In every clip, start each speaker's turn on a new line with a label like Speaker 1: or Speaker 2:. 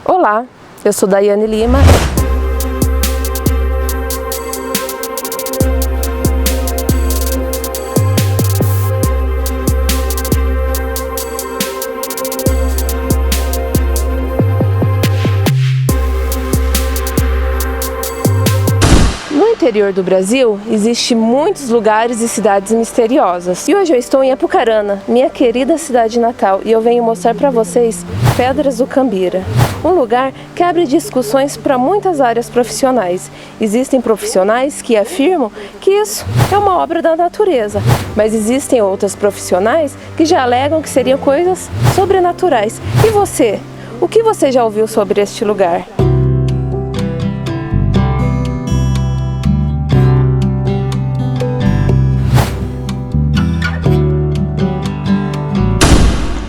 Speaker 1: Olá, eu sou Daiane Lima. No interior do Brasil, existem muitos lugares e cidades misteriosas. E hoje eu estou em Apucarana, minha querida cidade natal, e eu venho mostrar para vocês Pedras do Cambira. Um lugar que abre discussões para muitas áreas profissionais. Existem profissionais que afirmam que isso é uma obra da natureza, mas existem outras profissionais que já alegam que seriam coisas sobrenaturais. E você? O que você já ouviu sobre este lugar?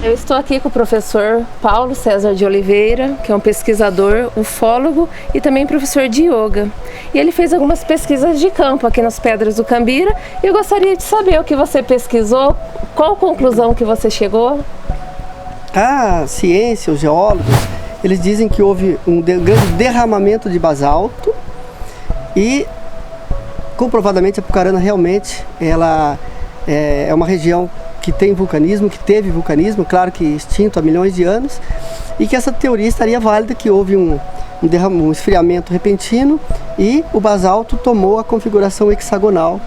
Speaker 1: Eu estou aqui com o professor Paulo César de Oliveira, que é um pesquisador, ufólogo e também professor de yoga. E ele fez algumas pesquisas de campo aqui nas Pedras do Cambira e eu gostaria de saber o que você pesquisou, qual conclusão que você chegou?
Speaker 2: A ciência, os geólogos, eles dizem que houve um grande derramamento de basalto e comprovadamente a Apucarana realmente ela é uma região que tem vulcanismo, que teve vulcanismo, claro que extinto há milhões de anos, e que essa teoria estaria válida, que houve um esfriamento repentino e o basalto tomou a configuração hexagonal,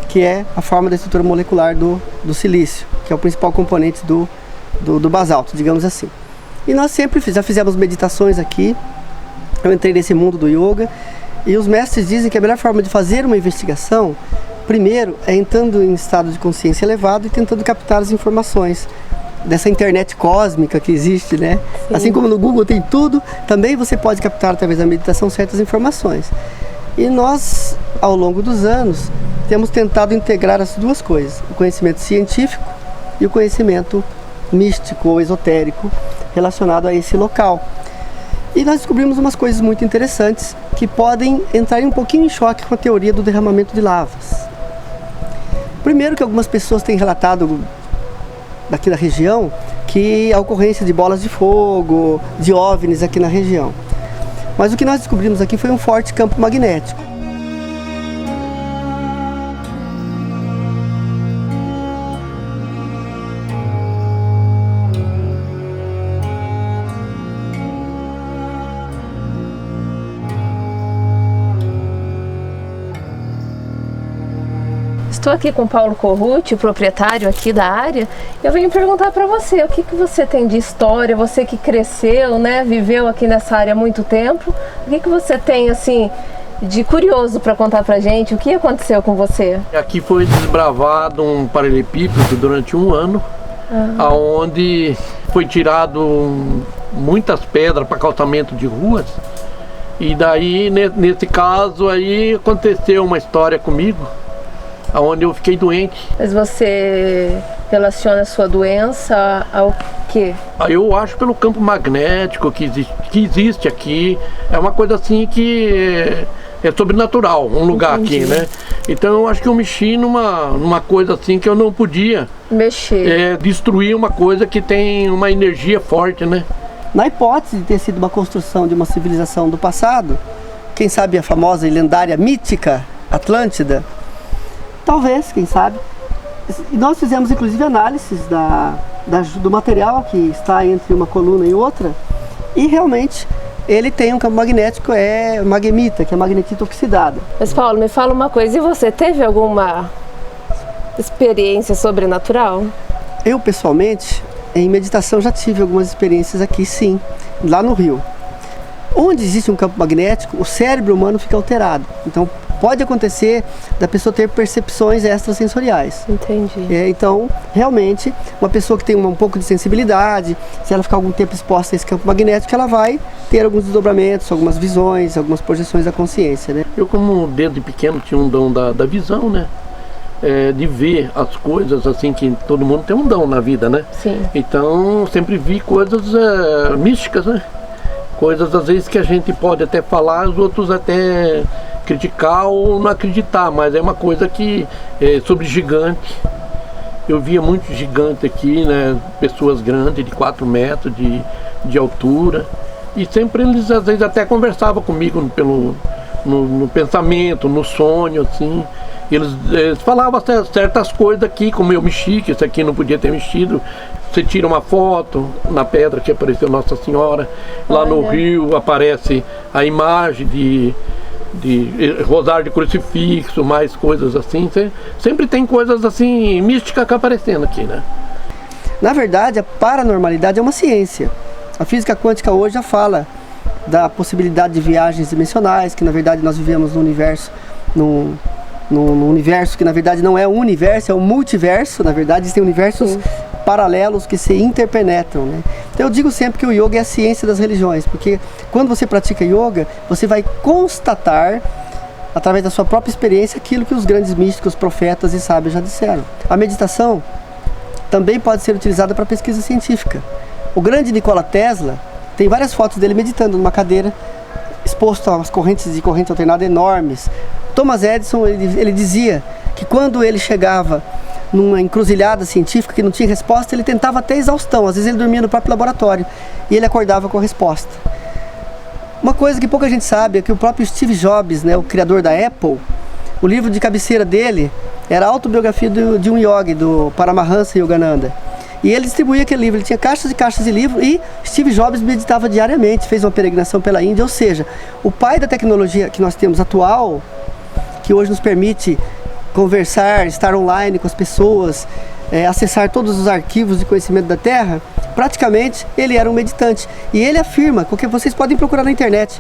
Speaker 2: que é a forma da estrutura molecular do silício, que é o principal componente do basalto, digamos assim. E nós sempre já fizemos meditações aqui, eu entrei nesse mundo do yoga, e os mestres dizem que a melhor forma de fazer uma investigação primeiro é entrando em estado de consciência elevado e tentando captar as informações dessa internet cósmica que existe, né? Sim. Assim como no Google tem tudo, também você pode captar através da meditação certas informações. E nós, ao longo dos anos, temos tentado integrar as duas coisas, o conhecimento científico e o conhecimento místico ou esotérico relacionado a esse local. E nós descobrimos umas coisas muito interessantes que podem entrar um pouquinho em choque com a teoria do derramamento de lavas. Primeiro que algumas pessoas têm relatado daqui da região que a ocorrência de bolas de fogo, de OVNIs aqui na região. Mas o que nós descobrimos aqui foi um forte campo magnético.
Speaker 1: Estou aqui com o Paulo Corruti, o proprietário aqui da área. Eu venho perguntar para você, o que você tem de história, você que cresceu, né, viveu aqui nessa área há muito tempo, o que você tem, assim, de curioso para contar pra gente? O que aconteceu com você?
Speaker 3: Aqui foi desbravado um paralelepípedo durante um ano, onde foi tirado muitas pedras para calçamento de ruas. E daí, nesse caso aí, aconteceu uma história comigo, onde eu fiquei doente.
Speaker 1: Mas você relaciona a sua doença ao quê?
Speaker 3: Eu acho pelo campo magnético que existe aqui. É uma coisa assim que é sobrenatural, um lugar aqui, né? Então eu acho que eu mexi numa coisa assim que eu não podia
Speaker 1: mexer.
Speaker 3: Destruir uma coisa que tem uma energia forte, né?
Speaker 2: Na hipótese de ter sido uma construção de uma civilização do passado, quem sabe a famosa e lendária mítica Atlântida, talvez, quem sabe. E nós fizemos inclusive análises do material que está entre uma coluna e outra, e realmente ele tem um campo magnético, é magnemita, que é magnetita oxidada.
Speaker 1: Mas Paulo, me fala uma coisa, e você teve alguma experiência sobrenatural?
Speaker 2: Eu pessoalmente, em meditação, já tive algumas experiências aqui, sim, lá no Rio. Onde existe um campo magnético, o cérebro humano fica alterado. Então, pode acontecer da pessoa ter percepções extrasensoriais.
Speaker 1: Entendi.
Speaker 2: Então, realmente, uma pessoa que tem um pouco de sensibilidade, se ela ficar algum tempo exposta a esse campo magnético, ela vai ter alguns desdobramentos, algumas visões, algumas projeções da consciência, né?
Speaker 3: Eu, como desde pequeno, tinha um dom da visão, né? De ver as coisas, assim, que todo mundo tem um dom na vida, né?
Speaker 1: Sim.
Speaker 3: Então, sempre vi coisas místicas, né? Coisas, às vezes, que a gente pode até falar, os outros até criticar ou não acreditar, mas é uma coisa que é sobre gigante. Eu via muito gigante aqui, né? Pessoas grandes, de 4 metros de altura. E sempre eles às vezes até conversavam comigo no pensamento, no sonho, assim. Eles falavam certas coisas aqui, como eu mexi, que isso aqui não podia ter mexido. Você tira uma foto na pedra que apareceu Nossa Senhora. Lá no rio aparece a imagem de rosário de crucifixo, mais coisas assim. Sempre tem coisas assim místicas que aparecendo aqui, né?
Speaker 2: Na verdade, a paranormalidade é uma ciência. A física quântica hoje já fala da possibilidade de viagens dimensionais, que na verdade nós vivemos no universo, num universo que na verdade não é um universo, é um multiverso. Na verdade existem universos paralelos que se interpenetram, né? Então eu digo sempre que o yoga é a ciência das religiões, porque quando você pratica yoga, você vai constatar através da sua própria experiência aquilo que os grandes místicos, profetas e sábios já disseram. A meditação também pode ser utilizada para pesquisa científica. O grande Nikola Tesla, tem várias fotos dele meditando numa cadeira, exposto a umas correntes de corrente alternada enormes. Thomas Edison, ele dizia que quando ele chegava numa encruzilhada científica que não tinha resposta, ele tentava até exaustão. Às vezes ele dormia no próprio laboratório e ele acordava com a resposta. Uma coisa que pouca gente sabe é que o próprio Steve Jobs, né, o criador da Apple, o livro de cabeceira dele era a autobiografia de um yogi, do Paramahansa Yogananda. E ele distribuía aquele livro, ele tinha caixas e caixas de livro, e Steve Jobs meditava diariamente, fez uma peregrinação pela Índia. Ou seja, o pai da tecnologia que nós temos atual, que hoje nos permite conversar, estar online com as pessoas, acessar todos os arquivos de conhecimento da Terra, praticamente ele era um meditante. E ele afirma, porque vocês podem procurar na internet,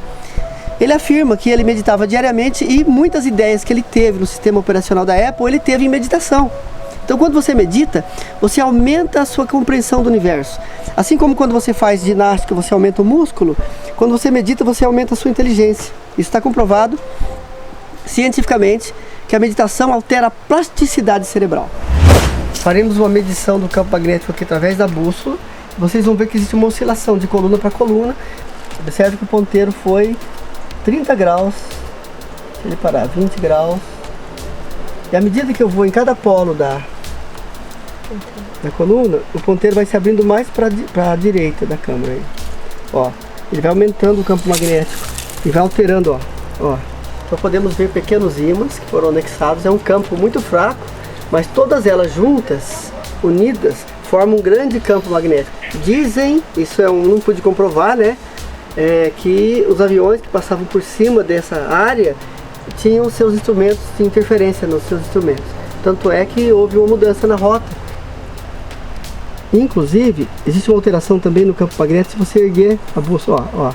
Speaker 2: ele afirma que ele meditava diariamente e muitas ideias que ele teve no sistema operacional da Apple, ele teve em meditação. Então quando você medita, você aumenta a sua compreensão do universo. Assim como quando você faz ginástica, você aumenta o músculo, quando você medita, você aumenta a sua inteligência. Isso está comprovado cientificamente, que a meditação altera a plasticidade cerebral. Faremos uma medição do campo magnético aqui através da bússola. Vocês vão ver que existe uma oscilação de coluna para coluna. Observe que o ponteiro foi 30 graus, deixa ele parar, 20 graus. E à medida que eu vou em cada polo da coluna, o ponteiro vai se abrindo mais para a direita da câmera. Aí. Ó, ele vai aumentando o campo magnético e vai alterando, ó. Então podemos ver pequenos ímãs que foram anexados. É um campo muito fraco, mas todas elas juntas, unidas, formam um grande campo magnético. Dizem, isso não pude comprovar, né? Que os aviões que passavam por cima dessa área tinham seus instrumentos de interferência nos seus instrumentos. Tanto é que houve uma mudança na rota. Inclusive, existe uma alteração também no campo magnético se você erguer a bússola, ó.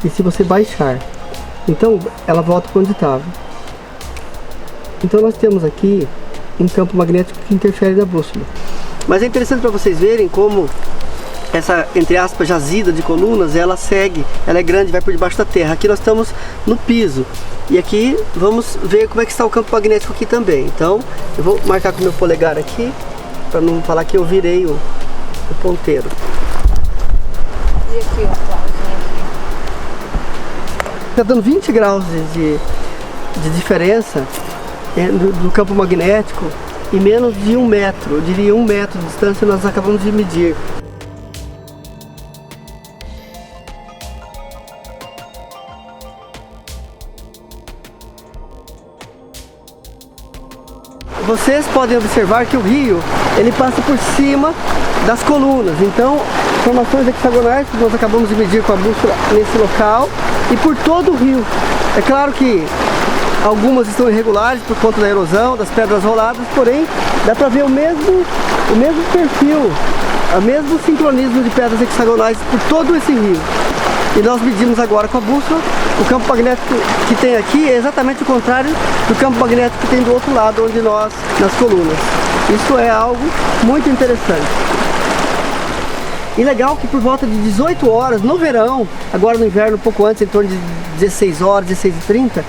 Speaker 2: E se você baixar. Então, ela volta para onde estava. Então nós temos aqui um campo magnético que interfere na bússola. Mas é interessante para vocês verem como essa, entre aspas, jazida de colunas, ela segue, ela é grande, vai por debaixo da terra. Aqui nós estamos no piso. E aqui vamos ver como é que está o campo magnético aqui também. Então, eu vou marcar com o meu polegar aqui, para não falar que eu virei o ponteiro.
Speaker 1: E aqui, ó, Claudinha, aqui.
Speaker 2: Está dando 20 graus de diferença do campo magnético e menos de 1 metro, eu diria 1 metro de distância nós acabamos de medir. Vocês podem observar que o rio, ele passa por cima das colunas, então formações hexagonais que nós acabamos de medir com a bússola nesse local e por todo o rio. É claro que algumas estão irregulares por conta da erosão, das pedras roladas, porém dá para ver o mesmo perfil, o mesmo sincronismo de pedras hexagonais por todo esse rio. E nós medimos agora com a bússola, o campo magnético que tem aqui é exatamente o contrário do campo magnético que tem do outro lado, onde nós, nas colunas. Isso é algo muito interessante. E legal que por volta de 18 horas, no verão, agora no inverno um pouco antes, em torno de 16 horas, 16h30,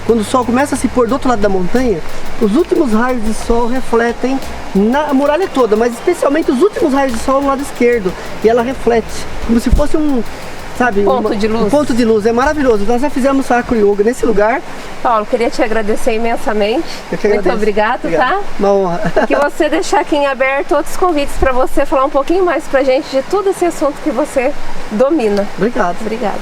Speaker 2: quando o sol começa a se pôr do outro lado da montanha, os últimos raios de sol refletem na muralha toda, mas especialmente os últimos raios de sol no lado esquerdo. E ela reflete, como se fosse sabe?
Speaker 1: Ponto de luz.
Speaker 2: Um ponto de luz, é maravilhoso. Nós já fizemos Sacro Yoga nesse lugar.
Speaker 1: Paulo, queria te agradecer imensamente.
Speaker 2: Eu que
Speaker 1: Muito
Speaker 2: agradeço.
Speaker 1: obrigado, tá?
Speaker 2: Uma honra.
Speaker 1: Que você deixar aqui em aberto outros convites para você falar um pouquinho mais pra gente de todo esse assunto que você domina.
Speaker 2: Obrigado.
Speaker 1: Obrigada.